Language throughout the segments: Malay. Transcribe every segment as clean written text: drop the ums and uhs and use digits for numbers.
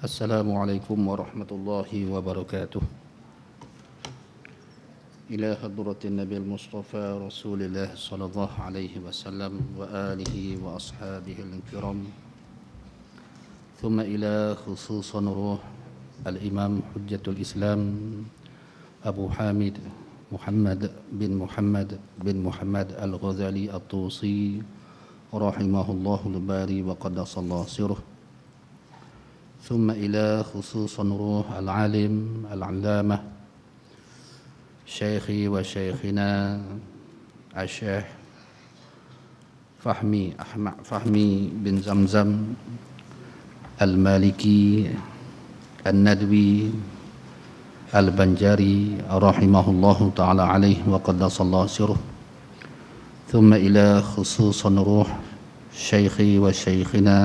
Assalamualaikum warahmatullahi wabarakatuh. Ila hadratin Nabi Mustafa Rasulillah sallallahu alaihi wasallam wa alihi wa ashabihi al-kiram. Thumma ila khususan ruh al-Imam Hujjatul Islam Abu Hamid Muhammad bin Muhammad Al-Ghazali At-Tusi rahimahullahu al-bari wa qaddasallahu sirruh. ثم إلى خصوص روح العالم العلامة شيخي وشيخنا الشيخ فهمي بن زمزم المالكي الندوي البنجاري رحمه الله تعالى عليه وقدس الله سره. ثم إلى خصوص روح شيخي وشيخنا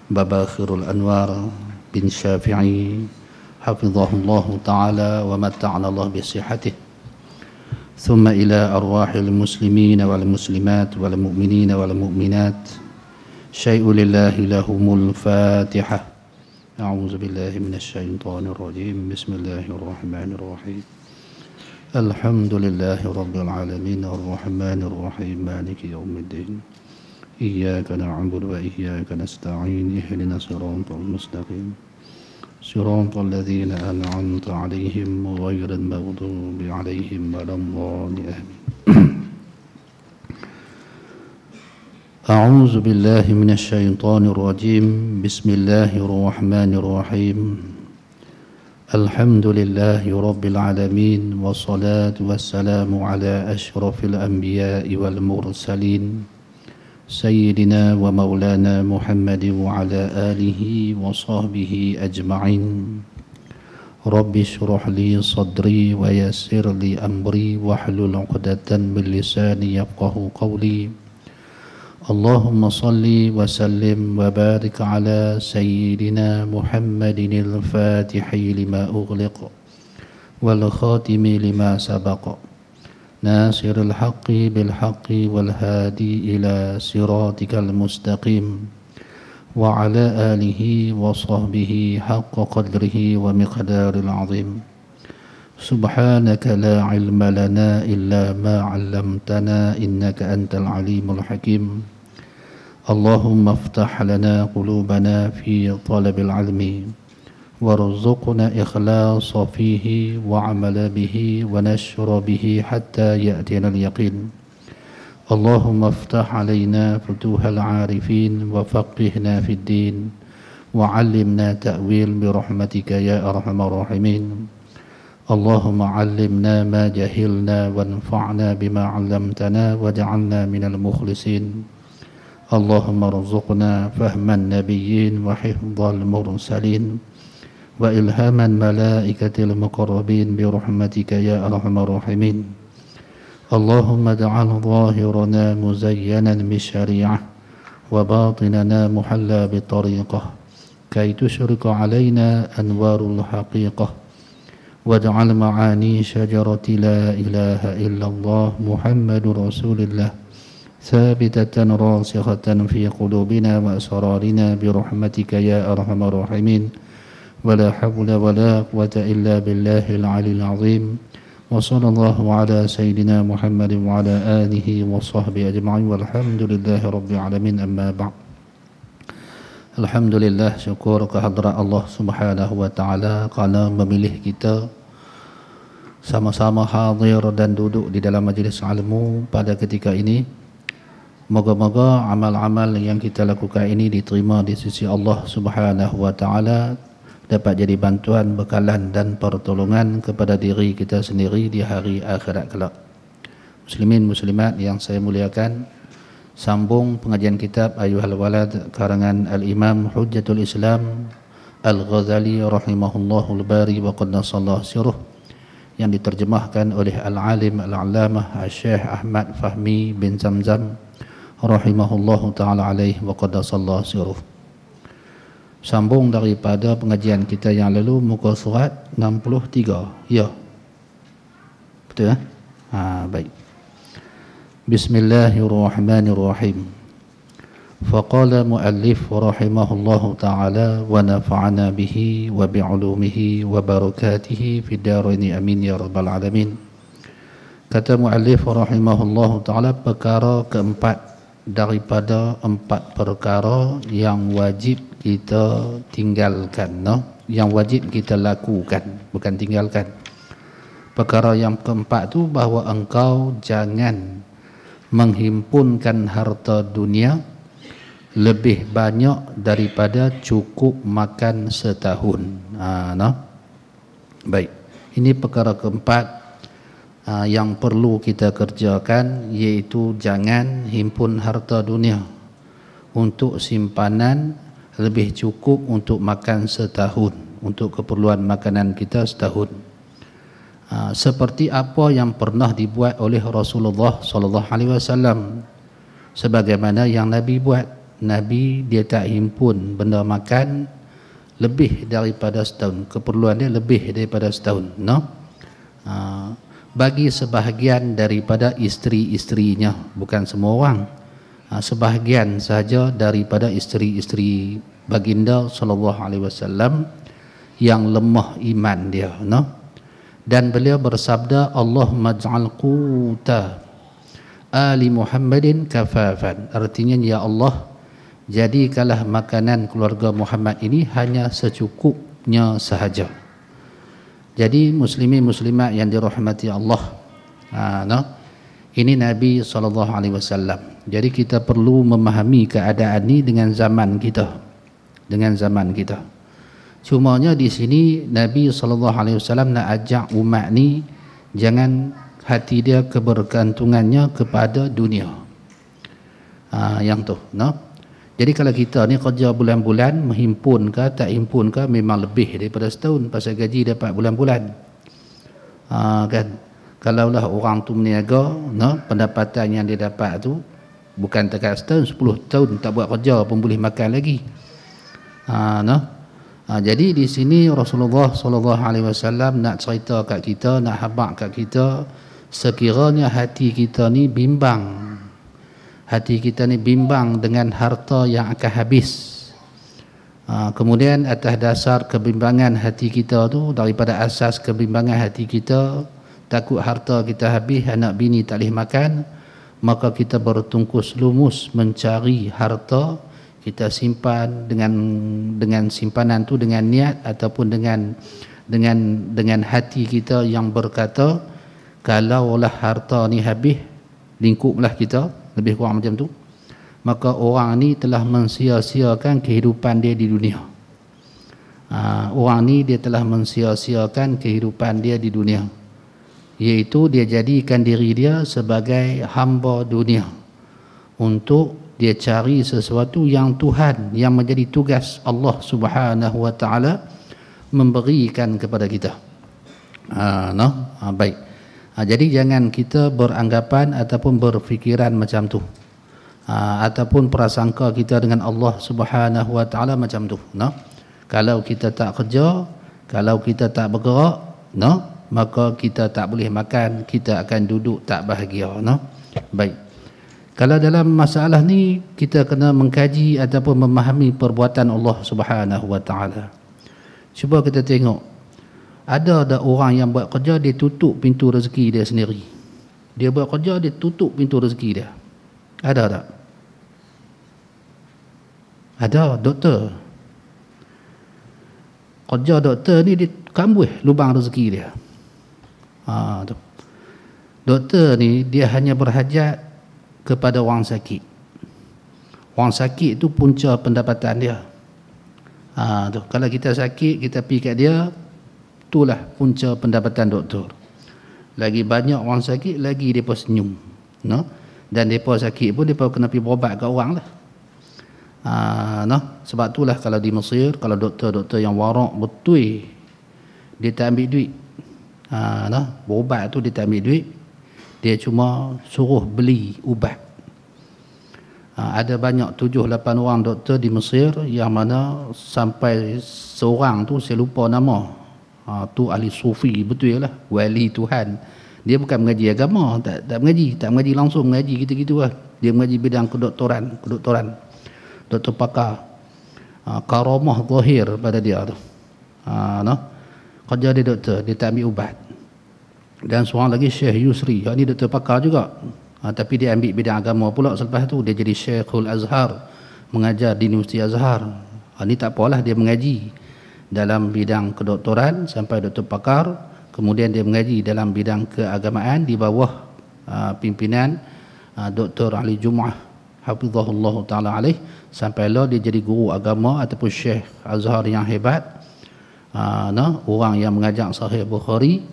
بباخر الأنوار بن شافعي حفظه الله تعالى ومتعنا الله بصحته. ثم إلى أرواح المسلمين والمسلمات والمؤمنين والمؤمنات شيء لله لهم الفاتحة. أعوذ بالله من الشيطان الرجيم. بسم الله الرحمن الرحيم. الحمد لله رب العالمين الرحمن الرحيم مالك يوم الدين. إياك نعبد وإياك نستعين. اهدنا الصراط المستقيم صراط الذين أنعمت عليهم غير المغضوب عليهم ولا الضالين. أعوذ بالله من الشيطان الرجيم. بسم الله الرحمن الرحيم. الحمد لله رب العالمين والصلاة والسلام على أشرف الأنبياء والمرسلين سيدنا ومولانا محمد وعلى آله وصحبه أجمعين. رب اشرح لي صدري ويسر لي أمري واحلل عقدة من لساني يفقه قولي. اللهم صل وسلم وبارك على سيدنا محمد الفاتح لما أغلق والخاتم لما سبق ناصر الحق بالحق والهادي إلى صراطك المستقيم وعلى آله وصحبه حق قدره ومقدار العظيم. سبحانك لا علم لنا إلا ما علمتنا إنك أنت العليم الحكيم. اللهم افتح لنا قلوبنا في طلب العلم وارزقنا إخلاص فيه وعمل به ونشر به حتى يأتينا اليقين. اللهم افتح علينا فتوح العارفين وفقهنا في الدين وعلمنا تأويل برحمتك يا أرحم الراحمين. اللهم علمنا ما جهلنا وانفعنا بما علمتنا واجعلنا من المخلصين. اللهم ارزقنا فهم النبيين وحفظ المرسلين وإلهام الملائكة المقربين برحمتك يا أرحم الراحمين. اللهم اجعل ظاهرنا مزينا بالشريعة وباطننا محلى بالطريقة كي تشرق علينا أنوار الحقيقة. واجعل معاني شجرة لا إله إلا الله محمد رسول الله ثابتة راسخة في قلوبنا وأسرارنا برحمتك يا أرحم الراحمين. ولا حول ولا قوة إلا بالله العلي العظيم. وصلى الله على سيدنا محمد وعلى آله وصحبه أجمعين والحمد لله رب العالمين. أما بعد. Alhamdulillah, syukur kehadrat Allah Subhanahu wa taala kerana memilih kita sama-sama hadir dan duduk di dalam majlis ilmu pada ketika ini. Moga-moga amal-amal yang kita lakukan ini diterima di sisi Allah Subhanahu wa taala, dapat jadi bantuan, bekalan dan pertolongan kepada diri kita sendiri di hari akhirat kelak. Muslimin muslimat yang saya muliakan, sambung pengajian kitab Ayyuhal Walad karangan Al-Imam Hujjatul Islam Al-Ghazali rahimahullahu al-bari wa qaddasallahu sirruh, yang diterjemahkan oleh Al-Alim Al-Allamah Syekh Ahmad Fahmi bin Zamzam rahimahullahu ta'ala alaihi wa qaddasallahu sirruh. Sambung daripada pengajian kita yang lalu, muka surat 63. Ya, betul ya? Baik. Bismillahirrahmanirrahim. فقال مؤلف رحمه الله تعالى ونفعنا به وبعلومه وبركاته في الدارين آمين يا رب العالمين. Kata muallif rahimahullah ta'ala, perkara keempat daripada empat perkara yang wajib kita tinggalkan, yang wajib kita lakukan, bukan tinggalkan. Perkara yang keempat tu bahawa engkau jangan menghimpunkan harta dunia lebih banyak daripada cukup makan setahun. Baik, ini perkara keempat yang perlu kita kerjakan, iaitu jangan himpun harta dunia untuk simpanan lebih cukup untuk makan setahun, untuk keperluan makanan kita setahun. Seperti apa yang pernah dibuat oleh Rasulullah sallallahu alaihi wasallam, sebagaimana yang Nabi buat. Nabi dia tak himpun benda makan lebih daripada setahun, keperluan dia lebih daripada setahun, bagi sebahagian daripada isteri-isterinya, bukan semua orang, sebahagian sahaja daripada isteri-isteri baginda sallallahu alaihi wasallam yang lemah iman dia, dan beliau bersabda, Allahumma ij'al quta ali Muhammadin kafafan, artinya ya Allah, jadikanlah makanan keluarga Muhammad ini hanya secukupnya sahaja. Jadi muslimin muslimat yang dirahmati Allah, ini Nabi SAW. Jadi kita perlu memahami keadaan ini dengan zaman kita, Cumanya di sini Nabi SAW nak ajak umat ni jangan hati dia kebergantungannya kepada dunia. Yang tu, Jadi kalau kita ni kerja bulan-bulan, menghimpun ke tak himpun ke, memang lebih daripada setahun, pasal gaji dapat bulan-bulan. Kan? Kalaulah orang tu meniaga, pendapatan yang dia dapat tu bukan dekat setahun, 10 tahun tak buat kerja pun boleh makan lagi. Jadi di sini Rasulullah SAW nak cerita kat kita, nak habaq kat kita, sekiranya hati kita ni bimbang, dengan harta yang akan habis, kemudian atas dasar kebimbangan hati kita tu, daripada asas kebimbangan hati kita, takut harta kita habis, anak bini tak boleh makan, maka kita bertungkus lumus mencari harta, kita simpan dengan simpanan tu dengan niat ataupun dengan hati kita yang berkata, kalaulah harta ni habis, lingkuplah kita, lebih kurang macam tu, maka orang ni telah mensia-siakan kehidupan dia di dunia. Orang ni dia telah mensia-siakan kehidupan dia di dunia, iaitu dia jadikan diri dia sebagai hamba dunia untuk dia cari sesuatu yang Tuhan, yang menjadi tugas Allah Subhanahu wa taala memberikan kepada kita. Baik. Jadi jangan kita beranggapan ataupun berfikiran macam tu, ataupun prasangka kita dengan Allah Subhanahu wa taala macam tu. Kalau kita tak kerja, kalau kita tak bergerak, maka kita tak boleh makan, kita akan duduk tak bahagia. Baik. Kalau dalam masalah ni kita kena mengkaji ataupun memahami perbuatan Allah Subhanahu wa taala. Cuba kita tengok, ada orang yang buat kerja, dia tutup pintu rezeki dia sendiri. Dia buat kerja, dia tutup pintu rezeki dia. Ada tak? Ada doktor. Kerja doktor ni dia kambuh lubang rezeki dia. Doktor ni dia hanya berhajat kepada orang sakit. Orang sakit tu punca pendapatan dia. Kalau kita sakit, kita pergi kat dia, itulah punca pendapatan doktor. Lagi banyak orang sakit, lagi mereka senyum, dan mereka sakit pun mereka kena pergi berobat kat orang lah. Sebab itulah kalau di Mesir, kalau doktor-doktor yang warak betul, dia tak ambil duit, berobat tu dia tak ambil duit, dia cuma suruh beli ubat. Ada banyak 7-8 orang doktor di Mesir yang mana sampai seorang tu saya lupa nama, tu ahli sufi betul lah, wali Tuhan. Dia bukan mengaji agama, tak mengaji langsung, mengaji gitu-gitu lah. Dia mengaji bidang kedoktoran. doktor pakar, karamah zahir pada dia tu. Kerja dia doktor, dia tak ambil ubat. Dan seorang lagi Syekh Yusri, yang ni doktor pakar juga, tapi dia ambil bidang agama pula. Selepas tu dia jadi Syekhul Azhar, mengajar di Universiti Azhar. Ni tak apalah, dia mengaji dalam bidang kedoktoran sampai doktor pakar, kemudian dia mengaji dalam bidang keagamaan di bawah pimpinan Dr. Ali Jum'ah hafizahullah ta'ala alaih, sampailah dia jadi guru agama ataupun Syekh Azhar yang hebat, orang yang mengajar Sahih Bukhari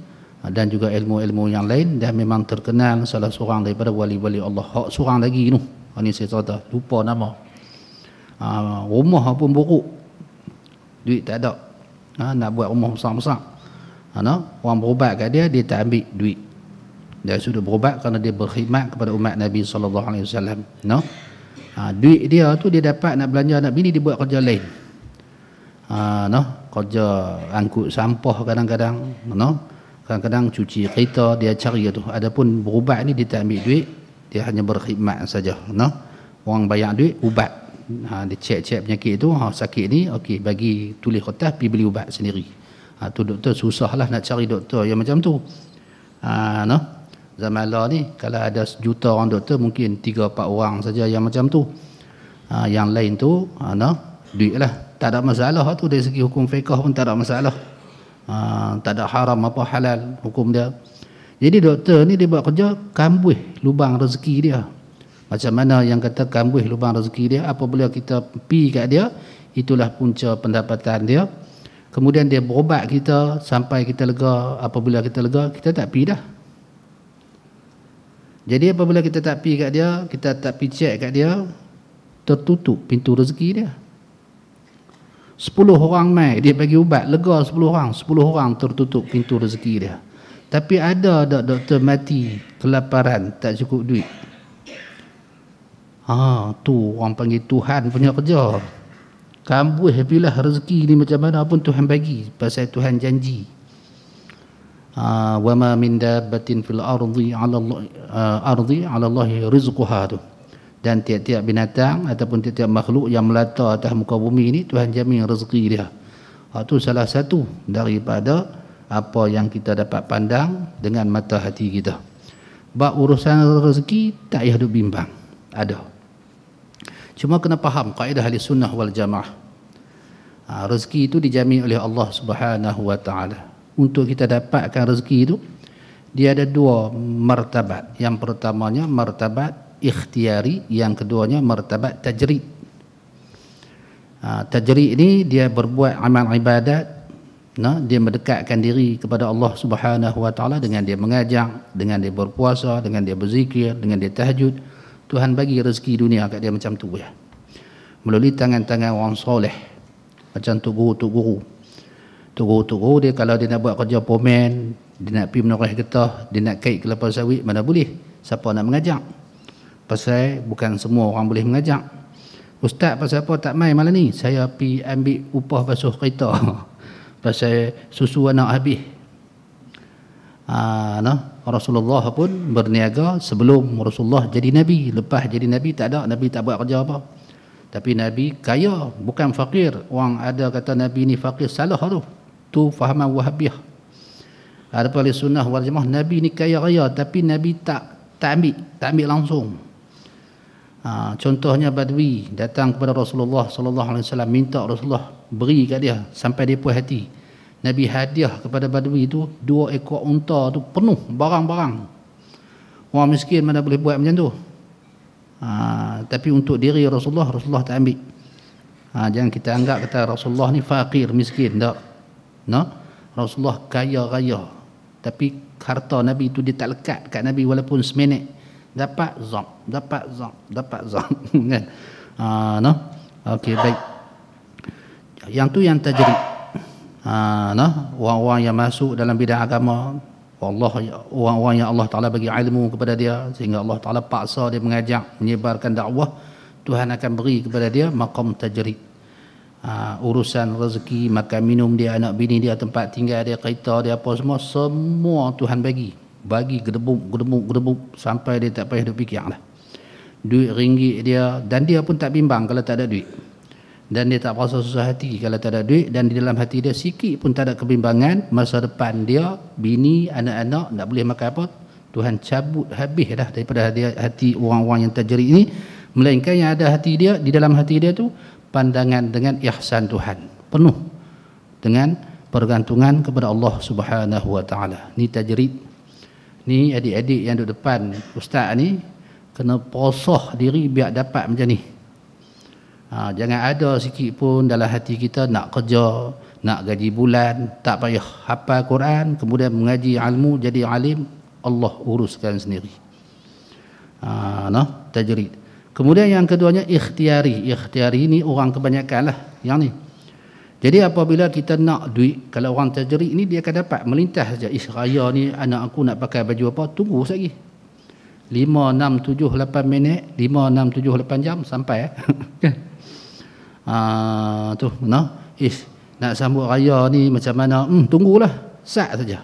dan juga ilmu-ilmu yang lain, dan memang terkenal salah seorang daripada wali-wali Allah. Seorang lagi tu, ini saya cerita, lupa nama. Rumah pun buruk, duit tak ada, nak buat rumah besar-besar. Orang berubat kat dia, dia tak ambil duit. Dia sudah berubat kerana dia berkhidmat kepada umat Nabi SAW. Duit dia tu dia dapat nak belanja anak bini, dia buat kerja lain. Kerja angkut sampah kadang-kadang, kadang-kadang cuci kereta dia cari tu. Adapun berubat ni dia tak ambil duit, dia hanya berkhidmat saja. Orang bayar duit ubat. Dia cek-cek penyakit tu, sakit ni, okey, bagi tulis kertas, pergi beli ubat sendiri. Tu doktor susahlah nak cari doktor yang macam tu. Zaman lah ni kalau ada 1 juta orang doktor, mungkin 3-4 orang saja yang macam tu. Yang lain tu duit lah. Tak ada masalah tu, dari segi hukum fiqh pun tak ada masalah. Tak ada haram apa halal hukum dia. Jadi doktor ni dia buat kerja kambuh lubang rezeki dia. Macam mana yang kata kambuh lubang rezeki dia, apabila kita pi kat dia, itulah punca pendapatan dia. Kemudian dia berubat kita sampai kita lega. Apabila kita lega, kita tak pi dah. Jadi apabila kita tak pi kat dia, kita tak pi cek kat dia, tertutup pintu rezeki dia. 10 orang mai dia bagi ubat, lega 10 orang, 10 orang tertutup pintu rezeki dia. Tapi ada doktor mati kelaparan, tak cukup duit. Tu orang panggil Tuhan punya kerja. Kambuh bila rezeki ni macam mana pun Tuhan bagi, pasal Tuhan janji. Wa ma min dabbatin fil ardi 'ala Allahi rizquha tu. Dan tiap-tiap binatang ataupun tiap-tiap makhluk yang melata atas muka bumi ini, Tuhan jamin rezeki dia. Itu salah satu daripada apa yang kita dapat pandang dengan mata hati kita. Bab urusan rezeki tak payah duk bimbang, ada. Cuma kena faham kaedah ahli sunnah wal jamaah. Rezeki itu dijamin oleh Allah Subhanahu wa taala. Untuk kita dapatkan rezeki itu, dia ada 2 martabat. Yang pertamanya martabat ikhtiari, yang keduanya martabat tajrid. Tajrid ini dia berbuat amal ibadat, dia mendekatkan diri kepada Allah Subhanahu wa taala dengan dia mengajar, dengan dia berpuasa, dengan dia berzikir, dengan dia tahajud. Tuhan bagi rezeki dunia kat dia macam tu ya. Melalui tangan-tangan orang soleh. Macam tu guru. Guru dia kalau dia nak buat kerja pomen, dia nak pergi menoreh getah, dia nak kait kelapa sawit, mana boleh. Siapa nak mengajar? Pasal bukan semua orang boleh mengajar. Ustaz pasal apa tak mai malam ni? Saya pergi ambil upah basuh kereta. Pasal susu anak habis. Rasulullah pun berniaga sebelum Rasulullah jadi Nabi. Lepas jadi Nabi tak ada, Nabi tak buat kerja apa. Tapi Nabi kaya, bukan fakir. Orang ada kata Nabi ni fakir, salah tu. Tu fahaman Wahabiyah. Ada ahli sunnah wal jamaah, Nabi ni kaya raya, tapi Nabi tak ambil langsung. Contohnya Badui datang kepada Rasulullah sallallahu alaihi wasallam, minta Rasulullah beri kat dia sampai dia puas hati. Nabi hadiah kepada Badui itu 2 ekor unta tu penuh barang-barang. Orang miskin mana boleh buat macam tu. Tapi untuk diri Rasulullah tak ambil. Jangan kita anggap kata Rasulullah ni fakir, miskin, tak. Rasulullah kaya raya, tapi harta Nabi itu dia tak lekat kat Nabi walaupun seminit. Dapat zam kan. Okey, baik. Yang tu yang tajrid. Orang-orang yang masuk dalam bidang agama, orang-orang yang Allah Ta'ala bagi ilmu kepada dia sehingga Allah Ta'ala paksa dia mengajar, menyebarkan dakwah, Tuhan akan beri kepada dia maqam tajrid. Urusan rezeki, makan minum dia, anak bini dia, tempat tinggal dia, kereta dia, apa semua Tuhan bagi gedebuk sampai dia tak payah duk fikir lah. duit ringgit dia, dan dia pun tak bimbang kalau tak ada duit, dan dia tak rasa susah hati kalau tak ada duit, dan di dalam hati dia sikit pun tak ada kebimbangan masa depan dia, bini, anak-anak nak boleh makan apa, Tuhan cabut habis dah daripada hati orang-orang yang tajrid ini, melainkan yang ada hati dia, di dalam hati dia tu pandangan dengan ihsan Tuhan, penuh dengan pergantungan kepada Allah Subhanahu wa taala. Ni tajrid. Ni adik-adik yang duduk depan ustaz ni kena posah diri biar dapat macam ni. Jangan ada sikit pun dalam hati kita nak kerja, nak gaji bulan, tak payah hafal Quran, kemudian mengaji ilmu jadi alim, Allah uruskan sendiri. Tajrid. Kemudian yang keduanya ikhtiari. Ikhtiari ni orang kebanyakan lah yang ni. Jadi apabila kita nak duit, kalau orang tajrid ni dia akan dapat melintas saja. Raya ni anak aku nak pakai baju apa, tunggu lagi 5, 6, 7, 8 minit, 5, 6, 7, 8 jam sampai tu nak sambut raya ni macam mana, tunggulah sat saja,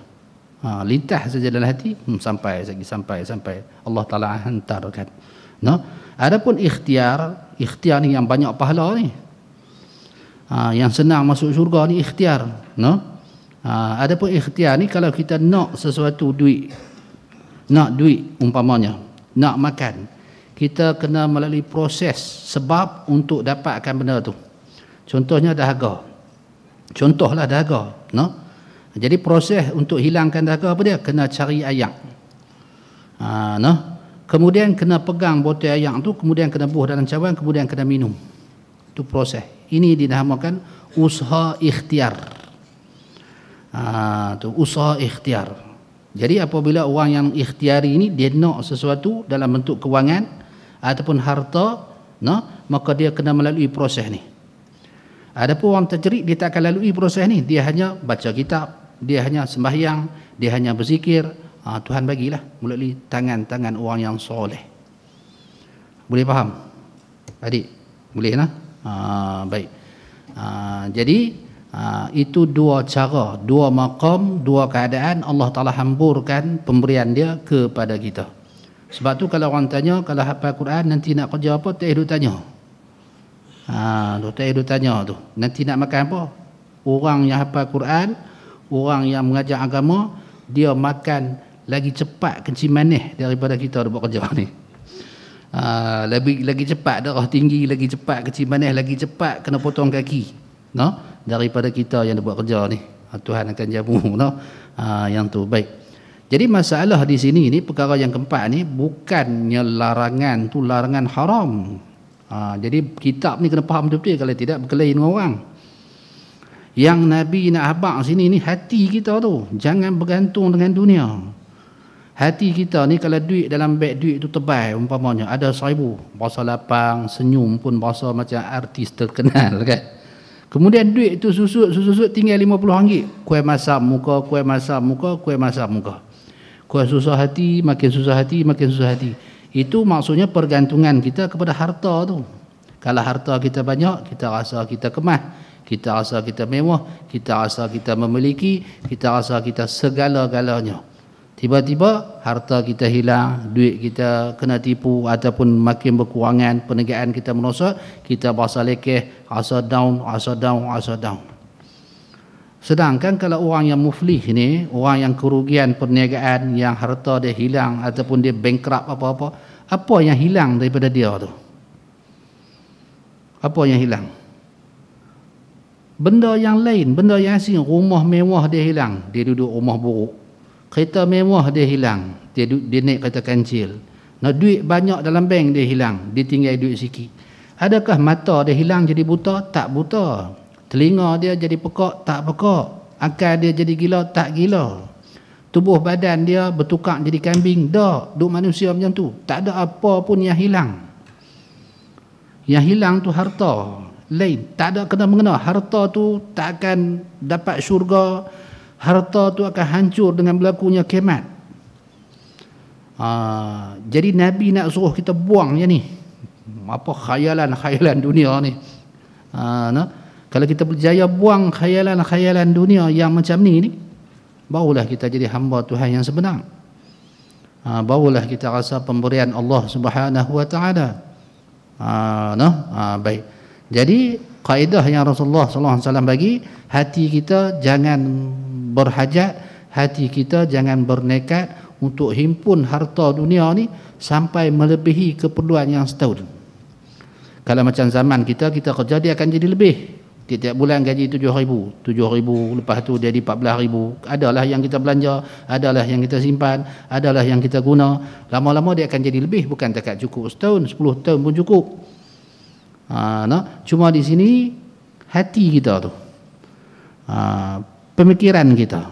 lintas saja dalam hati, sampai Allah Taala hantarkan. Adapun ikhtiar ni yang banyak pahala ni, yang senang masuk syurga ni ikhtiar. Adapun ikhtiar ni kalau kita nak sesuatu duit, nak duit umpamanya, nak makan, kita kena melalui proses sebab untuk dapatkan benda tu. Contohnya dahaga. Contohlah dahaga. Jadi proses untuk hilangkan dahaga apa dia? Kena cari ayak. Kemudian kena pegang botol ayak tu, kemudian kena buh dalam cawan, kemudian kena minum. Itu proses. Ini dinamakan usaha ikhtiar. Usaha ikhtiar. Jadi apabila orang yang ikhtiari ini dia nak sesuatu dalam bentuk kewangan ataupun harta, maka dia kena melalui proses ni. Adapun orang tajrid dia tak akan lalui proses ni, dia hanya baca kitab, dia hanya sembahyang, dia hanya berzikir. Tuhan bagilah melalui tangan-tangan orang yang soleh. Boleh faham? Adik? Boleh lah? Baik. Jadi itu dua cara, dua maqam, dua keadaan Allah Ta'ala hamburkan pemberian dia kepada kita. Sebab tu kalau orang tanya, kalau hafal Quran nanti nak kerja apa, tak ada tanya. Tak ada tanya tu. Nanti nak makan apa? Orang yang hafal Quran, orang yang mengajar agama, dia makan lagi cepat kencing manis daripada kita buat kerja ni. Lagi cepat darah tinggi, lagi cepat kencing manis, lagi cepat kena potong kaki, daripada kita yang buat kerja ni. Tuhan akan jamu yang tu. Baik. Jadi masalah di sini ni, perkara yang keempat ni bukannya larangan tu larangan haram. Jadi kitab ni kena faham betul-betul, kalau tidak berkelahi dengan orang. Yang Nabi nak habaq sini ni hati kita tu, jangan bergantung dengan dunia. Hati kita ni kalau duit dalam beg duit tu tebal umpamanya ada 1,000, bahasa lapang, senyum pun bahasa macam artis terkenal kan. Kemudian duit tu susut tinggal RM50. Kuih masam muka, kuih masam muka, kuih masam muka. Kuih susah hati, makin susah hati, makin susah hati. Itu maksudnya pergantungan kita kepada harta tu. Kalau harta kita banyak, kita rasa kita kemas, kita rasa kita mewah, kita rasa kita memiliki, kita rasa kita segala-galanya. Tiba-tiba harta kita hilang, duit kita kena tipu ataupun makin berkurangan, perniagaan kita merosot, kita berasa lekeh, rasa down. Sedangkan kalau orang yang muflih ni, orang yang kerugian perniagaan, yang harta dia hilang ataupun dia bankrupt apa-apa, apa yang hilang daripada dia tu? Apa yang hilang? Benda yang lain, benda yang asing. Rumah mewah dia hilang, dia duduk rumah buruk. Kereta mewah dia hilang, dia naik kereta kancil. Duit banyak dalam bank dia hilang, dia tinggal duit sikit. Adakah mata dia hilang jadi buta? Tak buta. Telinga dia jadi pekak? Tak pekak. Akal dia jadi gila? Tak gila. Tubuh badan dia bertukar jadi kambing? Tak. Duk manusia macam tu. Tak ada apa pun yang hilang. Yang hilang tu harta. Lain. Tak ada kena-mengena. Harta tu tak akan dapat syurga. Harta tu akan hancur dengan berlakunya kiamat. Jadi Nabi nak suruh kita buang je ni. Apa khayalan dunia ni. Kalau kita berjaya buang khayalan dunia yang macam ni, barulah kita jadi hamba Tuhan yang sebenar. barulah kita rasa pemberian Allah Subhanahu wa taala. Baik. Jadi kaedah yang Rasulullah sallallahu alaihi wasallam bagi, hati kita jangan berhajat, hati kita jangan bernekat untuk himpun harta dunia ni sampai melebihi keperluan yang setahun. Kalau macam zaman kita kerja, dia akan jadi lebih. Tiap bulan gaji 7,000, lepas tu jadi 14,000. Adalah yang kita belanja, adalah yang kita simpan, adalah yang kita guna. Lama-lama dia akan jadi lebih, bukan takat cukup setahun, 10 tahun pun cukup. Cuma di sini hati kita tu, pemikiran kita,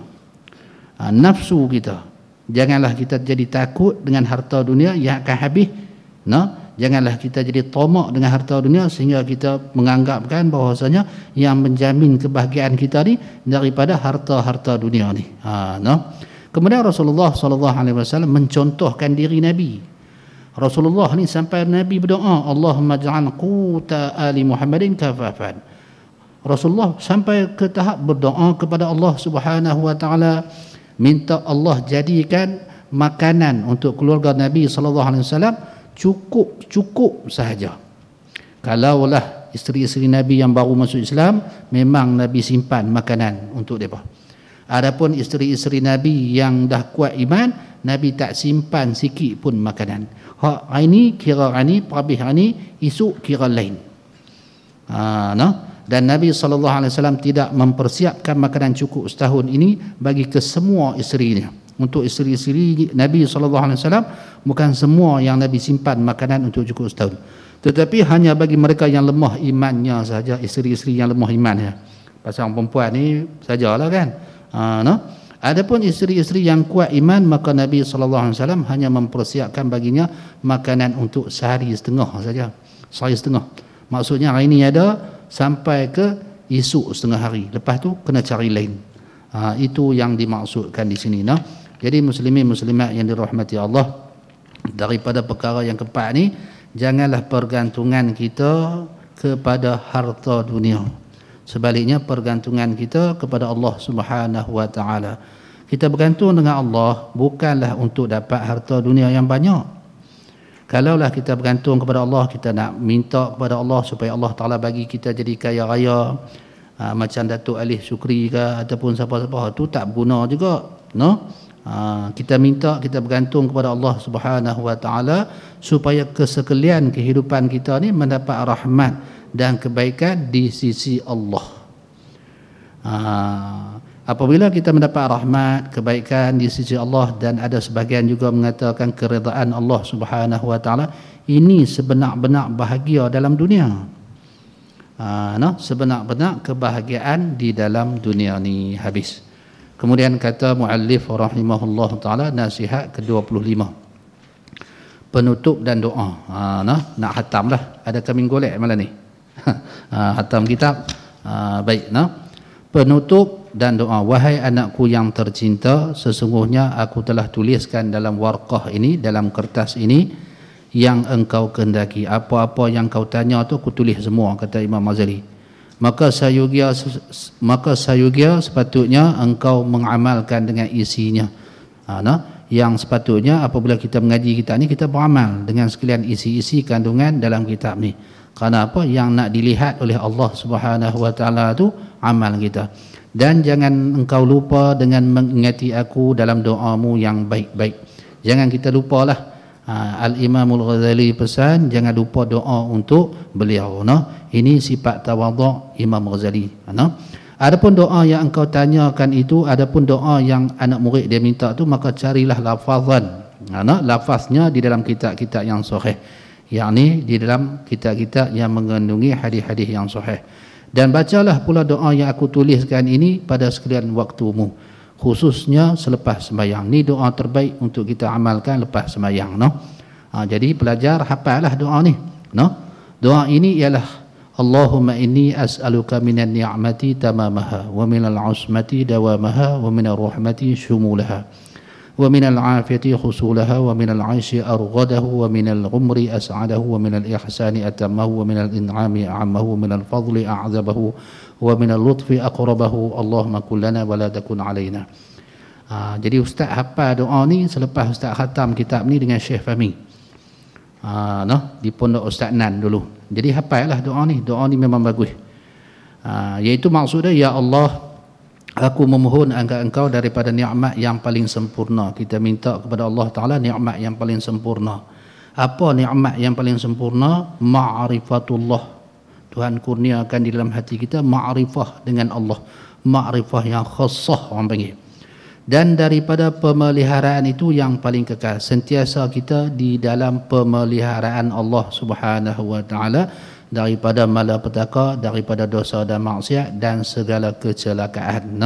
nafsu kita, janganlah kita jadi takut dengan harta dunia yang akan habis. Janganlah kita jadi tamak dengan harta dunia sehingga kita menganggapkan bahawasanya yang menjamin kebahagiaan kita ni daripada harta-harta dunia ni. Kemudian Rasulullah sallallahu alaihi wasallam mencontohkan diri Nabi. Rasulullah ni sampai Nabi berdoa, Allahumma ja'al quta ali Muhammadin kafafan. Rasulullah sampai ke tahap berdoa kepada Allah Subhanahu wa taala, minta Allah jadikan makanan untuk keluarga Nabi sallallahu alaihi wasallam cukup sahaja. Kalaulah isteri-isteri Nabi yang baru masuk Islam, memang Nabi simpan makanan untuk mereka. Adapun isteri-isteri Nabi yang dah kuat iman, Nabi tak simpan sikit pun makanan. Hak ini kira ini, perhabis ini, esok kira lain. Dan Nabi SAW tidak mempersiapkan makanan cukup setahun ini bagi ke semua isterinya. Untuk isteri-isteri Nabi SAW bukan semua yang Nabi simpan makanan untuk cukup setahun, tetapi hanya bagi mereka yang lemah imannya saja, isteri-isteri yang lemah imannya. Pasal perempuan ni sajalah kan. Adapun isteri-isteri yang kuat iman, maka Nabi SAW hanya mempersiapkan baginya makanan untuk sehari setengah saja. Sehari setengah, maksudnya hari ini ada sampai ke esok setengah hari, lepas tu kena cari lain. Itu yang dimaksudkan di sini. Jadi muslimin muslimat yang dirahmati Allah, daripada perkara yang keempat ni, janganlah pergantungan kita kepada harta dunia. Sebaliknya pergantungan kita kepada Allah Subhanahu wa taala. Kita bergantung dengan Allah bukanlah untuk dapat harta dunia yang banyak. Kalaulah kita bergantung kepada Allah, kita nak minta kepada Allah supaya Allah Taala bagi kita jadi kaya raya, macam Datuk Alif Syukri ke ataupun siapa-siapa, tu tak berguna juga. Kita minta, kita bergantung kepada Allah Subhanahu wa taala supaya kesekalian kehidupan kita ni mendapat rahmat dan kebaikan di sisi Allah. Apabila kita mendapat rahmat, kebaikan di sisi Allah, dan ada sebahagian juga mengatakan keredaan Allah Subhanahu wa taala, ini sebenar-benar bahagia dalam dunia. Sebenar-benar kebahagiaan di dalam dunia ni habis. Kemudian kata muallif rahimahullah taala, nasihat ke-25, penutup dan doa. Nak hatam lah, ada kami golek malam ni. Hatam kitab. Baik, penutup dan doa. Wahai anakku yang tercinta, sesungguhnya aku telah tuliskan dalam warqah ini, dalam kertas ini, yang engkau kehendaki. Apa-apa yang kau tanya tu aku tulis semua, kata Imam Ghazali. Maka sayugia sepatutnya engkau mengamalkan dengan isinya. Yang sepatutnya apabila kita mengaji kitab ni, kita beramal dengan sekalian isi-isi kandungan dalam kitab ni. Kerana apa? Yang nak dilihat oleh Allah Subhanahu wa taala tu amal kita. Dan jangan engkau lupa dengan mengingati aku dalam doamu yang baik-baik. Jangan kita lupalah. Al-Imamul Ghazali pesan, jangan lupa doa untuk beliau. Ini sifat tawaduk Imam Ghazali. Adapun doa yang engkau tanyakan itu, adapun doa yang anak murid dia minta tu, maka carilah lafazan. Lafaznya di dalam kitab-kitab yang sahih, yakni di dalam kitab-kitab yang mengandungi hadis-hadis yang sahih. Dan bacalah pula doa yang aku tuliskan ini pada sekalian waktumu, khususnya selepas sembahyang. Ni doa terbaik untuk kita amalkan lepas sembahyang. Jadi pelajar hafallah doa ni. Doa ini ialah Allahumma inni as'aluka minan ni'mati tamamaha wa minal usmati dawamaha wa minal rahmati shumulaha wa minal afiyati khusulaha wa minal aishi arghadahu wa minal umri as'adahu wa minal ihsani atammahu wa minal in'ami a'ammahu wa minal fadli a'zabahu wa minal lutfi aqrabahu. Allahumma kullana wa la takun alaina. Jadi ustaz hafal doa ni selepas ustaz khatam kitab ni dengan Syekh Fahmi. Di pondok Ustaz Nan dulu. Jadi hafallah doa ni memang bagus. Iaitu maksudnya, ya Allah, aku memohon agar engkau daripada nikmat yang paling sempurna. Kita minta kepada Allah Ta'ala nikmat yang paling sempurna. Apa nikmat yang paling sempurna? Ma'rifatullah. Tuhan kurniakan di dalam hati kita ma'rifah dengan Allah, ma'rifah yang khassah orang panggil. Dan daripada pemeliharaan itu yang paling kekal, sentiasa kita di dalam pemeliharaan Allah Subhanahu wa taala daripada malapetaka, daripada dosa dan maksiat dan segala kecelakaan.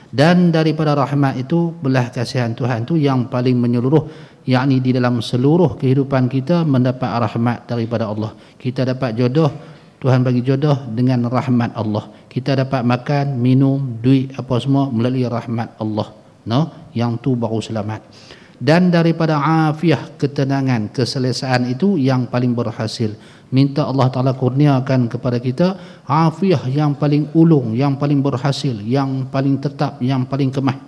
Dan daripada rahmat itu, belah kasihan Tuhan itu yang paling menyeluruh, yakni di dalam seluruh kehidupan kita mendapat rahmat daripada Allah. Kita dapat jodoh, Tuhan bagi jodoh dengan rahmat Allah. Kita dapat makan, minum, duit apa semua melalui rahmat Allah. Yang tu baru selamat. Dan daripada afiah, ketenangan, keselesaan itu yang paling berhasil. Minta Allah Ta'ala kurniakan kepada kita afiah yang paling ulung, yang paling berhasil, yang paling tetap, yang paling kemah.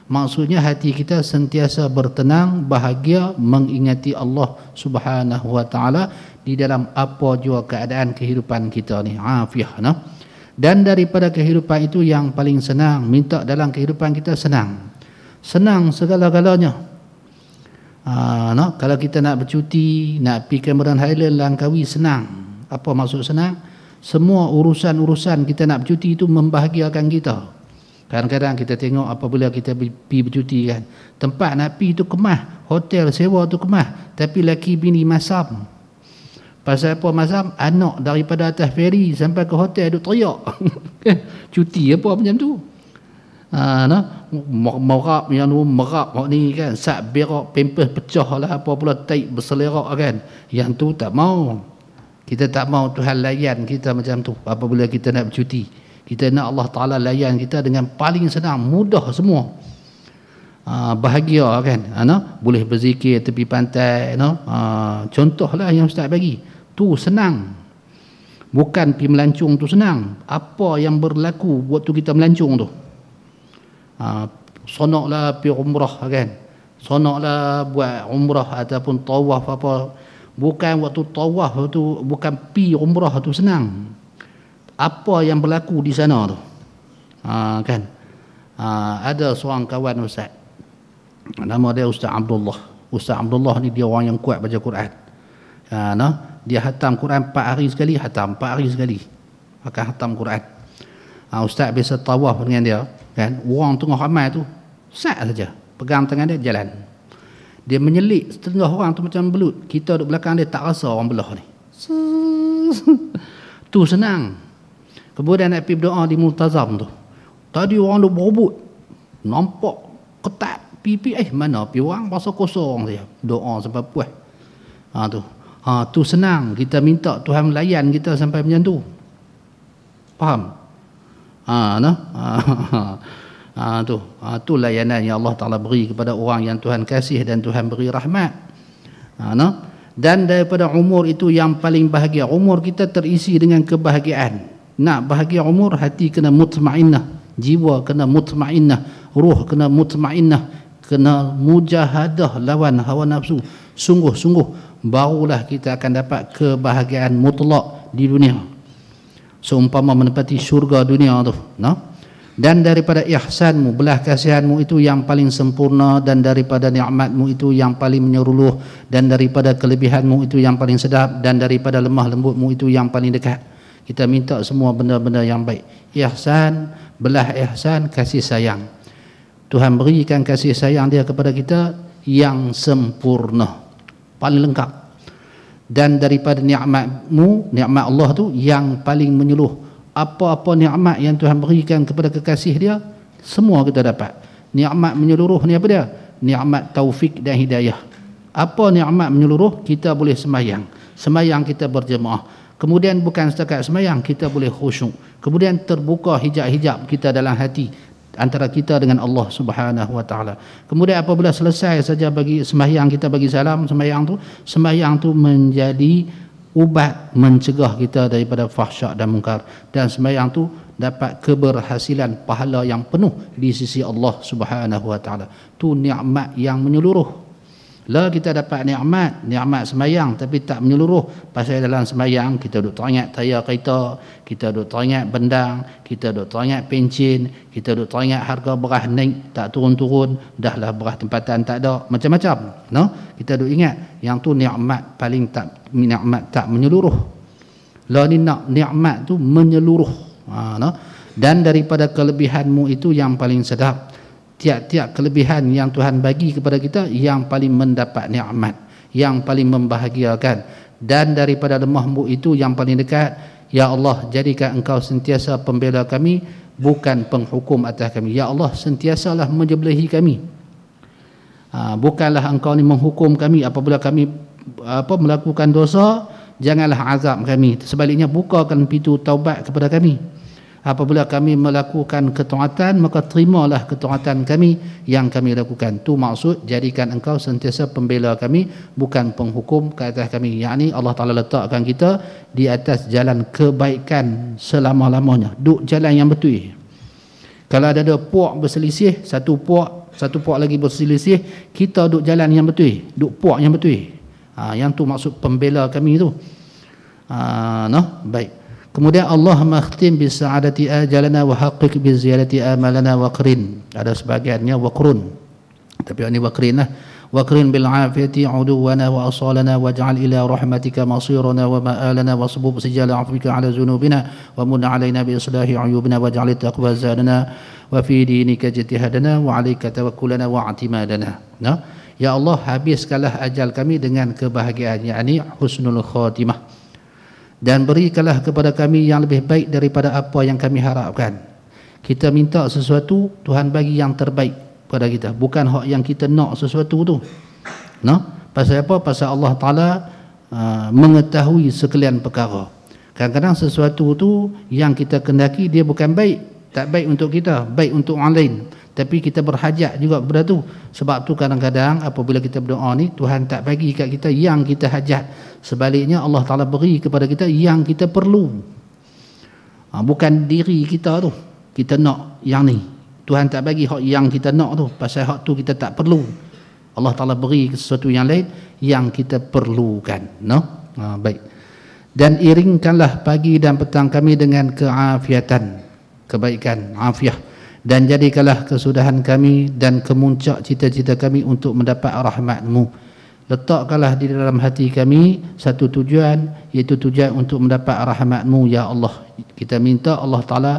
Maksudnya hati kita sentiasa bertenang, bahagia, mengingati Allah Subhanahu wa taala di dalam apa jua keadaan kehidupan kita ni. Afiah. Dan daripada kehidupan itu yang paling senang, minta dalam kehidupan kita senang. Senang segala-galanya. Kalau kita nak bercuti, nak pergi Cameron Highland, Langkawi, senang. Apa maksud senang? Semua urusan-urusan kita nak bercuti itu membahagiakan kita. Kadang-kadang kita tengok apabila kita pergi bercuti kan, tempat nak pergi itu kemah, hotel sewa tu kemah, tapi laki bini masam. Pasal apa masam? Anak daripada atas feri sampai ke hotel duk teriak. Cuti apa macam tu? Merap yang merap ni kan, sak berak, pampers pecah lah, apa pula tape berselerak kan. Yang tu tak mau. Kita tak mau Tuhan layan kita macam tu apabila kita nak bercuti. Kita nak Allah Ta'ala layan kita dengan paling senang, mudah semua. Bahagia kan. Boleh berzikir tepi pantai. Contohlah yang Ustaz bagi. Tu senang. Bukan pergi melancung tu senang. Apa yang berlaku waktu kita melancung tu. Sonoklah pergi umrah kan, sonoklah buat umrah ataupun tawaf apa. Bukan waktu tawaf tu, bukan pergi umrah tu senang. Apa yang berlaku di sana tu kan. Ada seorang kawan Ustaz, nama dia Ustaz Abdullah. Ustaz Abdullah ni dia orang yang kuat baca Quran. Dia hatam Quran 4 hari sekali, hatam 4 hari sekali akan hatam Quran. Ustaz biasa tawaf dengan dia kan, orang tengah ramai tu sat saja pegang tangan dia jalan. Dia menyelik setengah orang tu macam belut. Kita duduk belakang dia tak rasa orang belah ni. Tu senang. Kemudian nak pergi berdoa di Multazam tu, tadi orang duk berebut, nampak ketat pipi, mana pergi orang rasa kosong saja, doa sampai puas. Tu senang. Kita minta Tuhan melayan kita sampai macam tu. Faham? Tu layanan yang Allah Ta'ala beri kepada orang yang Tuhan kasih dan Tuhan beri rahmat. Dan daripada umur itu yang paling bahagia, umur kita terisi dengan kebahagiaan. Nak bahagia umur, hati kena mutmainnah, jiwa kena mutmainnah, ruh kena mutmainnah, kena mujahadah lawan hawa nafsu. Sungguh-sungguh barulah kita akan dapat kebahagiaan mutlak di dunia, seumpama menepati syurga dunia tu. Dan daripada ihsanmu, belah kasihanmu itu yang paling sempurna, dan daripada nikmatmu itu yang paling menyeluruh, dan daripada kelebihanmu itu yang paling sedap, dan daripada lemah lembutmu itu yang paling dekat. Kita minta semua benda-benda yang baik. Ihsan, belah ihsan, kasih sayang. Tuhan berikan kasih sayang dia kepada kita yang sempurna, paling lengkap. Dan daripada nikmatmu, nikmat Allah tu yang paling menyeluruh. Apa-apa nikmat yang Tuhan berikan kepada kekasih dia, semua kita dapat. Nikmat menyeluruh ni apa dia? Nikmat taufik dan hidayah. Apa nikmat menyeluruh? Kita boleh sembahyang. Sembahyang kita berjemaah. Kemudian bukan setakat sembahyang, kita boleh khusyuk. Kemudian terbuka hijab-hijab kita dalam hati antara kita dengan Allah Subhanahu wa taala. Kemudian apabila selesai saja bagi sembahyang, kita bagi salam, sembahyang tu menjadi ubat mencegah kita daripada fahsyak dan munkar, dan sembahyang tu dapat keberhasilan pahala yang penuh di sisi Allah Subhanahu wa taala. Tu nikmat yang menyeluruh. Lah kita dapat nikmat sembahyang tapi tak menyeluruh. Pasal dalam sembahyang kita duk teringat tayar kereta, kita duk teringat bendang, kita duk teringat pencin, kita duk teringat harga beras naik tak turun-turun, dah lah beras tempatan tak ada, macam-macam. No? Kita duk ingat yang tu nikmat nikmat tak menyeluruh. Lah ni nak nikmat tu menyeluruh. No? Dan daripada kelebihanmu itu yang paling sedap. Tiap-tiap kelebihan yang Tuhan bagi kepada kita yang paling mendapat nikmat, yang paling membahagiakan. Dan daripada lemahmu itu yang paling dekat, ya Allah, jadikan engkau sentiasa pembela kami, bukan penghukum atas kami. Ya Allah, sentiasalah menjebelahi kami. Bukanlah engkau ni menghukum kami apabila kami melakukan dosa, janganlah azab kami. Sebaliknya, bukakan pintu taubat kepada kami. Apabila kami melakukan ketaatan, maka terimalah ketaatan kami yang kami lakukan. Tu maksud, jadikan engkau sentiasa pembela kami, bukan penghukum ke atas kami. Yakni Allah Ta'ala letakkan kita di atas jalan kebaikan selama-lamanya. Duk jalan yang betul. Kalau ada puak berselisih, satu puak lagi berselisih, kita duk jalan yang betul, duk puak yang betul. Yang tu maksud pembela kami tu. Baik. Kemudian Allah makhtim bi sa'adati ajalana wa haqqiq bi ziyadati amalana wa qrin. Ada sebagiannya waqrun. Tapi ini waqrin lah. Waqrin bil afiyati uduwana wa asalana waj'al ila rahmatika masirana wa ma'alana wa subub sijala 'afwika 'ala zunubina wa mun 'alaina bi islahi 'uyubina waj'al taqwa zadana wa fi dinika jitihadana wa 'alaika tawakkulana wa i'timadana. Ya Allah, habiskanlah ajal kami dengan kebahagiaan, yakni husnul khatimah. Dan berikanlah kepada kami yang lebih baik daripada apa yang kami harapkan. Kita minta sesuatu, Tuhan bagi yang terbaik pada kita, bukan hak yang kita nak sesuatu tu. Pasal apa? Pasal Allah Ta'ala mengetahui sekalian perkara. Kadang-kadang sesuatu tu yang kita kendaki dia bukan baik, tak baik untuk kita, baik untuk orang lain, tapi kita berhajat juga kepada tu. Sebab tu kadang-kadang apabila kita berdoa ni, Tuhan tak bagi kat kita yang kita hajat. Sebaliknya Allah Ta'ala beri kepada kita yang kita perlu. Bukan diri kita tu kita nak yang ni, Tuhan tak bagi hak yang kita nak tu, pasal hak tu kita tak perlu. Allah Ta'ala beri sesuatu yang lain yang kita perlukan. Baik. Dan iringkanlah pagi dan petang kami dengan keafiatan, kebaikan, afiah. Dan jadikanlah kesudahan kami dan kemuncak cita-cita kami untuk mendapat rahmat-Mu. Letakkanlah di dalam hati kami satu tujuan, iaitu tujuan untuk mendapat rahmat-Mu, ya Allah. Kita minta Allah Ta'ala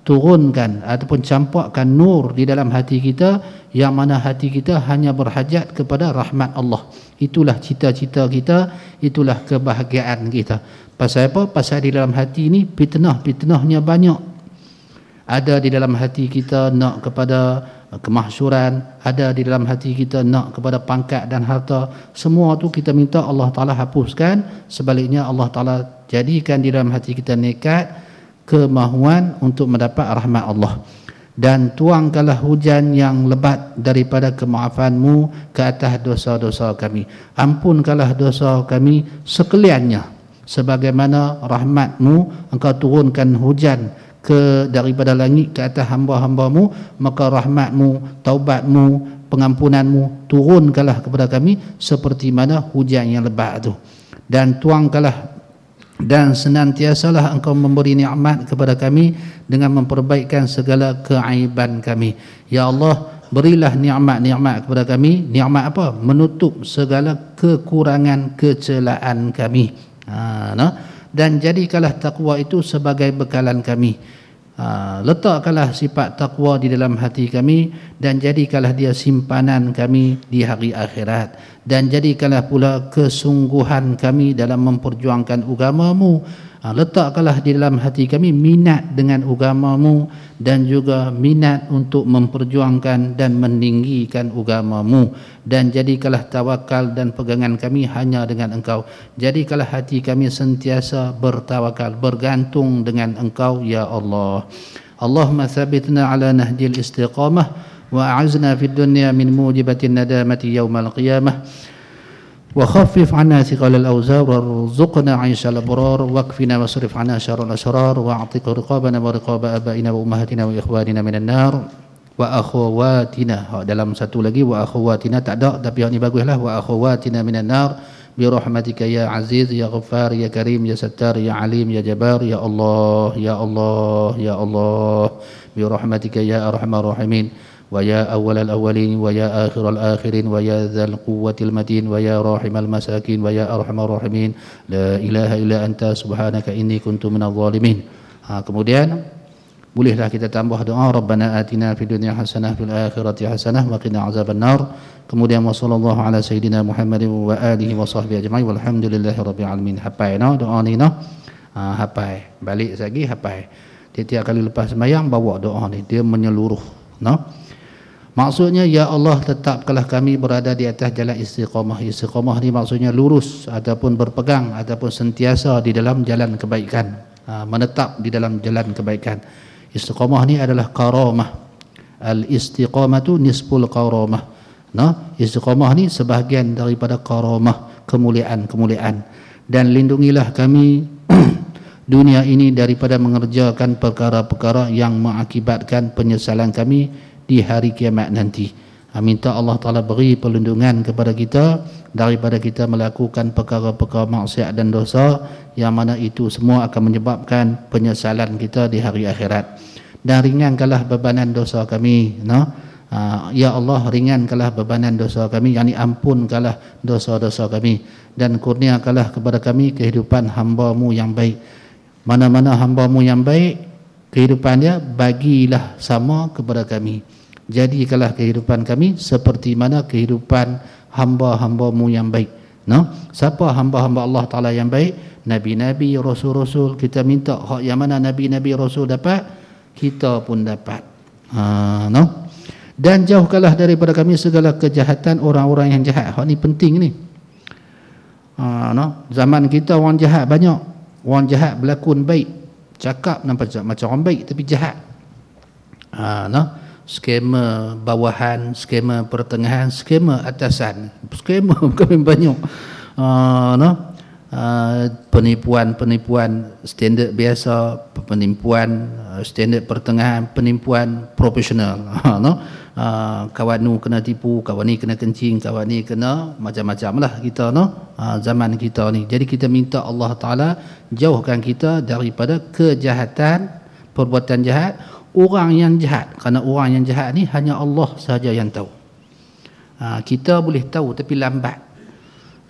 turunkan ataupun campakkan nur di dalam hati kita, yang mana hati kita hanya berhajat kepada rahmat Allah. Itulah cita-cita kita, itulah kebahagiaan kita. Pasal apa? Pasal di dalam hati ini fitnahnya banyak. Ada di dalam hati kita nak kepada kemahsyuran, ada di dalam hati kita nak kepada pangkat dan harta. Semua tu kita minta Allah Ta'ala hapuskan. Sebaliknya Allah Ta'ala jadikan di dalam hati kita nekat, kemahuan untuk mendapat rahmat Allah. Dan tuangkanlah hujan yang lebat daripada kemaafan-Mu ke atas dosa-dosa kami. Ampunkanlah dosa kami sekaliannya, sebagaimana rahmat-Mu Engkau turunkan hujan daripada langit ke atas hamba-hamba-Mu, maka rahmat-Mu, taubat-Mu, pengampunan-Mu turunkanlah kepada kami seperti mana hujan yang lebat itu. Dan tuangkanlah dan senantiasalah Engkau memberi nikmat kepada kami dengan memperbaikkan segala keaiban kami. Ya Allah, berilah nikmat-nikmat kepada kami. Nikmat apa? Menutup segala kekurangan, kecelaan kami. Dan jadikanlah takwa itu sebagai bekalan kami. Letakkanlah sifat takwa di dalam hati kami, dan jadikanlah dia simpanan kami di hari akhirat. Dan jadikanlah pula kesungguhan kami dalam memperjuangkan agama-Mu. Letakkanlah di dalam hati kami minat dengan agama-Mu, dan juga minat untuk memperjuangkan dan meninggikan agama-Mu. Dan jadikanlah tawakal dan pegangan kami hanya dengan Engkau. Jadikanlah hati kami sentiasa bertawakal, bergantung dengan Engkau, ya Allah. Allahumma thabitna ala nahjil istiqamah wa a'azna fid dunya min mujibatin nadamati yawmal qiyamah. وخفف عنا ثقل الأوزار وارزقنا عيش الأبرار واكفنا واصرف عنا شر الأشرار واعتق رقابنا ورقاب آبائنا وأمهاتنا وإخواننا من النار وأخواتنا. Dalam satu lagi wa akhawatina tak ada, tapi yang ni baguslah, wa akhawatina minan nar bi rahmatika ya aziz ya ghaffar ya karim ya sattar ya alim ya jabbar ya Allah ya Allah ya Allah bi rahmatika ya arhamar rahimin wa ya awwalal awwalin wa ya akhiral akhirin wa ya dzal quwwatil matin wa ya rahimal masakin wa ya arhamar rahimin la ilaha illa anta subhanaka inni kuntu minadh zalimin. Kemudian bolehlah kita tambah doa Rabbana atina fid dunya hasanah fil akhirati hasanah wa qina azabannar. Kemudian wa sallallahu ala sayyidina Muhammadin wa alihi wa sahbihi ajma'in walhamdulillahi rabbil alamin. Hafal doa ni hafal balik lagi hafal. Tiap-tiap kali lepas sembahyang bawa doa ni, dia menyeluruh. Maksudnya ya Allah tetapkanlah kami berada di atas jalan istiqamah. Istiqamah ni maksudnya lurus ataupun berpegang ataupun sentiasa di dalam jalan kebaikan, menetap di dalam jalan kebaikan. Istiqamah ni adalah karamah. Al-istiqamatu nisful karamah. Istiqamah ni sebahagian daripada karamah, kemuliaan-kemuliaan. Dan lindungilah kami dunia ini daripada mengerjakan perkara-perkara yang mengakibatkan penyesalan kami di hari kiamat nanti. Minta Allah Ta'ala beri perlindungan kepada kita daripada kita melakukan perkara-perkara maksiat dan dosa yang mana itu semua akan menyebabkan penyesalan kita di hari akhirat. Dan ringankanlah bebanan dosa kami. Ya Allah, ringankanlah bebanan dosa kami, yakni ampunkanlah dosa-dosa kami, dan kurniakanlah kepada kami kehidupan hamba-Mu yang baik. Mana-mana hamba-Mu yang baik, kehidupan dia bagilah sama kepada kami. Jadikanlah kehidupan kami seperti mana kehidupan hamba-hamba-Mu yang baik. Siapa hamba-hamba Allah Ta'ala yang baik? Nabi-Nabi, Rasul-Rasul. Kita minta hak yang mana Nabi-Nabi, Rasul dapat, kita pun dapat. Dan jauhkanlah daripada kami segala kejahatan orang-orang yang jahat. Hak ni penting ni. Zaman kita orang jahat banyak. Orang jahat berlakon baik, cakap nampak macam orang baik tapi jahat. Skema bawahan, skema pertengahan, skema atasan, skema bukan banyak. Penipuan standard biasa, penipuan standard pertengahan, penipuan profesional. Kawan nu kena tipu, kawan ni kena kencing, kawan ni kena macam-macam lah kita zaman kita ni. Jadi kita minta Allah Ta'ala jauhkan kita daripada kejahatan, perbuatan jahat, orang yang jahat. Kerana orang yang jahat ni hanya Allah sahaja yang tahu. Kita boleh tahu tapi lambat.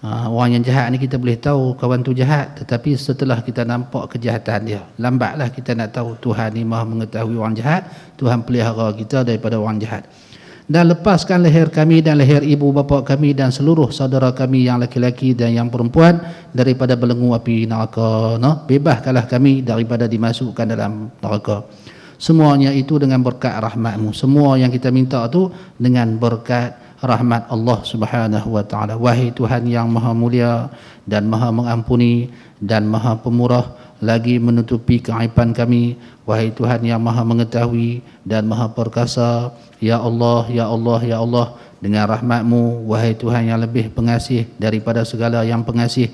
Orang yang jahat ni kita boleh tahu kawan tu jahat, tetapi setelah kita nampak kejahatan dia, lambatlah kita nak tahu. Tuhan ni Maha mengetahui orang jahat. Tuhan pelihara kita daripada orang jahat. Dan lepaskan leher kami dan leher ibu bapa kami dan seluruh saudara kami yang laki-laki dan yang perempuan daripada belenggu api neraka. Bebaskanlah kami daripada dimasukkan dalam neraka. Semuanya itu dengan berkat rahmat-Mu. Semua yang kita minta tu dengan berkat rahmat Allah Subhanahu wa Ta'ala. Wahai Tuhan yang Maha Mulia dan Maha Mengampuni dan Maha Pemurah lagi menutupi keaiban kami. Wahai Tuhan yang Maha Mengetahui dan Maha Perkasa. Ya Allah, Ya Allah, Ya Allah, dengan rahmat-Mu, wahai Tuhan yang lebih pengasih daripada segala yang pengasih.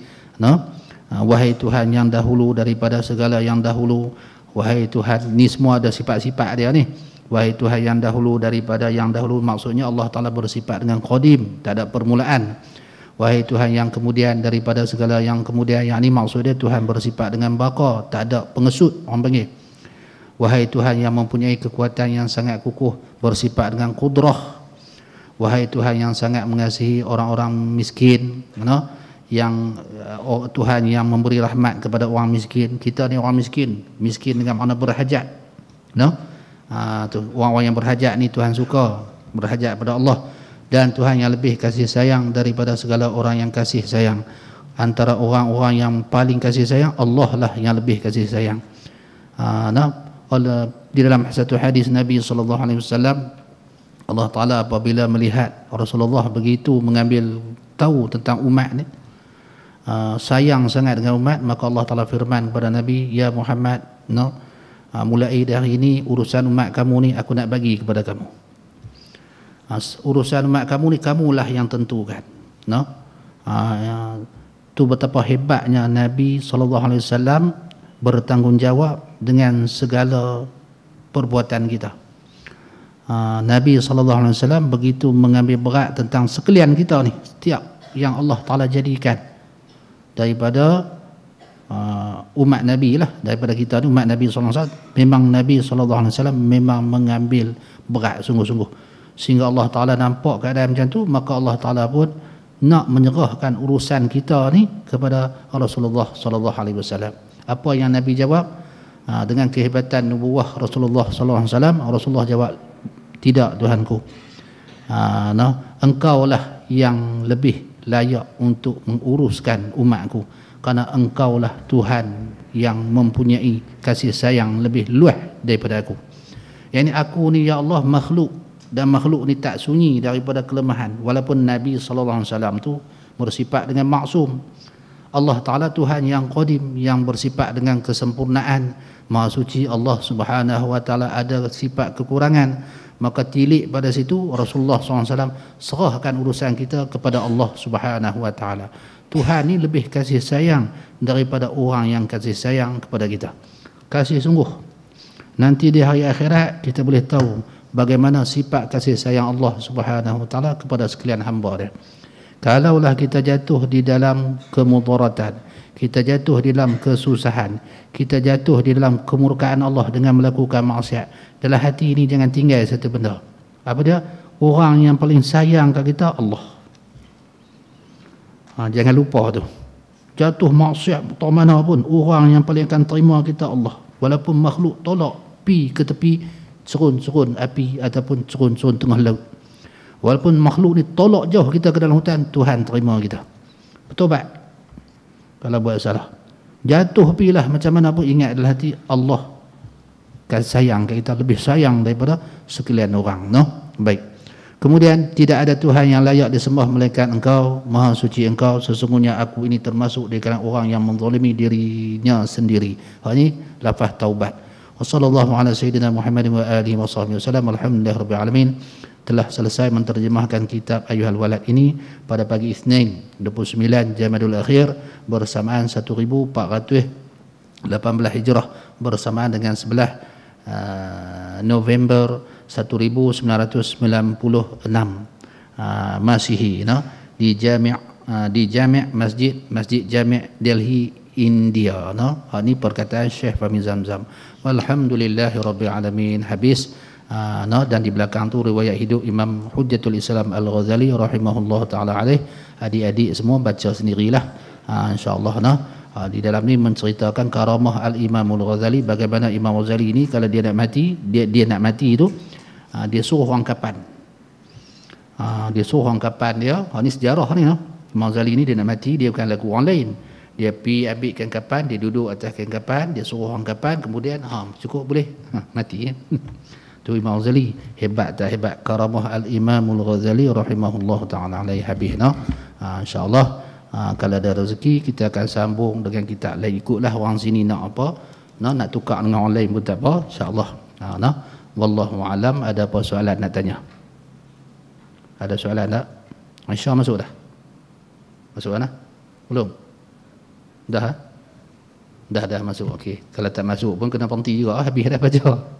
Wahai Tuhan yang dahulu daripada segala yang dahulu. Wahai Tuhan, ni semua ada sifat-sifat dia ni. Wahai Tuhan yang dahulu daripada yang dahulu, maksudnya Allah Ta'ala bersifat dengan qadim, tak ada permulaan. Wahai Tuhan yang kemudian daripada segala yang kemudian, yang ni maksudnya Tuhan bersifat dengan baqa, tak ada pengesut orang panggil. Wahai Tuhan yang mempunyai kekuatan yang sangat kukuh, bersifat dengan qudrah. Wahai Tuhan yang sangat mengasihi orang-orang miskin, yang Tuhan yang memberi rahmat kepada orang miskin. Kita ni orang miskin, miskin dengan makna berhajat. Orang-orang yang berhajat ni Tuhan suka, berhajat pada Allah. Dan Tuhan yang lebih kasih sayang daripada segala orang yang kasih sayang. Antara orang-orang yang paling kasih sayang, Allah lah yang lebih kasih sayang. Di dalam satu hadis Nabi SAW, Allah Ta'ala apabila melihat Rasulullah begitu mengambil tahu tentang umat ni, sayang sangat dengan umat, maka Allah Ta'ala firman kepada Nabi, ya Muhammad, mulai dari ini urusan umat kamu ni aku nak bagi kepada kamu. Urusan umat kamu ni kamulah yang tentukan. Tu betapa hebatnya Nabi SAW bertanggungjawab dengan segala perbuatan kita. Nabi SAW begitu mengambil berat tentang sekalian kita ni, setiap yang Allah Ta'ala jadikan daripada umat Nabi lah, daripada kita ni umat Nabi SAW. Memang Nabi SAW memang mengambil berat sungguh-sungguh, sehingga Allah Ta'ala nampak keadaan macam tu, maka Allah Ta'ala pun nak menyerahkan urusan kita ni kepada Rasulullah SAW. Apa yang Nabi jawab? Dengan kehebatan nubuwah Rasulullah SAW, Rasulullah jawab, tidak Tuhanku, engkau lah yang lebih layak untuk menguruskan umatku, kerana engkau lah Tuhan yang mempunyai kasih sayang lebih luas daripada aku. Yang ni aku ni ya Allah makhluk, dan makhluk ni tak sunyi daripada kelemahan. Walaupun Nabi SAW tu bersifat dengan maksum, Allah Ta'ala Tuhan yang qadim, yang bersifat dengan kesempurnaan, maha suci. Allah Subhanahu Wa Ta'ala ada sifat kekurangan, maka tilik pada situ Rasulullah SAW serahkan urusan kita kepada Allah Subhanahu Wa Ta'ala. Tuhan ni lebih kasih sayang daripada orang yang kasih sayang kepada kita. Kasih sungguh. Nanti di hari akhirat kita boleh tahu bagaimana sifat kasih sayang Allah Subhanahu Wa Ta'ala kepada sekalian hamba dia. Kalaulah kita jatuh di dalam kemudaratan, kita jatuh di dalam kesusahan, kita jatuh di dalam kemurkaan Allah dengan melakukan maksiat, dalam hati ini jangan tinggal satu benda. Apa dia? Orang yang paling sayang kat kita Allah. Jangan lupa tu. Jatuh maksiat tak mana pun, orang yang paling akan terima kita Allah. Walaupun makhluk tolak pi ke tepi serun-serun api ataupun serun-serun tengah laut, walaupun makhluk ni tolak jauh kita ke dalam hutan, Tuhan terima kita. Bertobat kalau buat salah. Jatuh pilah macam mana pun, ingat dalam hati Allah kan sayang kita, lebih sayang daripada sekalian orang. Baik. Kemudian, tidak ada Tuhan yang layak disembah melainkan Engkau, maha suci Engkau, sesungguhnya aku ini termasuk di kalangan orang yang menzalimi dirinya sendiri. Ini lafaz taubat. Wassallallahu ala sayyidina Muhammadin wa alihi wa sahbihi wasallam. Alhamdulillahirabbil alamin. Telah selesai menterjemahkan kitab Ayyuhal Walad ini pada pagi Isnin 29 Jamadul Akhir bersamaan 1418 Hijrah, bersamaan dengan 11 November 1996 Masihi, di Jami' Masjid Jami' Delhi, India. Ini perkataan Syekh Fahmi Zamzam. Walhamdulillahirabbil alamin. Habis. Dan di belakang tu riwayat hidup Imam Hujjatul Islam Al-Ghazali rahimahullah ta'ala alaih. Adik-adik semua baca sendirilah, insyaAllah. Di dalam ni menceritakan karamah Al-Imam Al-Ghazali, bagaimana Imam Ghazali ini kalau dia nak mati, dia nak mati tu, dia suruh orang kapan. Dia suruh orang kapan dia. Ini sejarah ni. Imam Ghazali ni dia nak mati, dia bukan lagu orang lain. Dia pergi ambil kain kapan, dia duduk atas kain kapan, dia suruh orang kapan, kemudian cukup boleh mati. Tu Imam Ghazali. Hebat tak hebat karamah Al-Imam Al-Ghazali rahimahullah ta'ala alaih. Habis insyaAllah kalau ada rezeki kita akan sambung dengan kitab lain. Ikutlah orang sini nak apa, nak tukar dengan orang lain pun tak apa, insyaAllah. Wallahu alam. Ada apa soalan nak tanya? Ada soalan tak? Aisyah masuk dah? Masuk kan? Belum? Dah? Dah masuk. Okey. Kalau tak masuk pun kena berhenti juga, habis dah baca.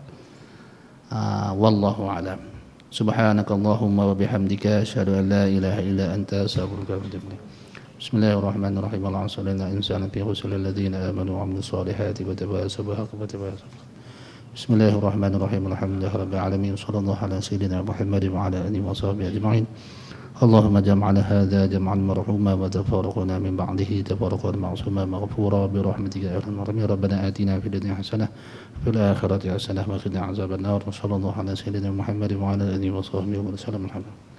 Wallahu alam. Subhanakallahumma wa bihamdika asyhadu an la ilaha illa anta astaghfiruka wa atubu ilaik. Bismillahirrahmanirrahim. Allahumma shalli ala insana fi husulil ladzina amanu wa amilus solihati wa tabasaw bil haqqi wa tabasaw. Bismillahirrahmanirrahim. Alhamdulillahirabbil alamin. Sallallahu ala sayyidina Muhammadin wa ala alihi wa sahbihi ajma'in. اللهم جمعنا هذا جمعا مرحوما وتفرقنا من بعده تفرقا معصوما مغفورا برحمتك يا ارحم الراحمين. ربنا آتنا في الدنيا حسنة وفي الآخرة حسنة وقنا عذاب النار. وصلى الله على سيدنا محمد وعلى آله وصحبه وسلم. الحمد لله.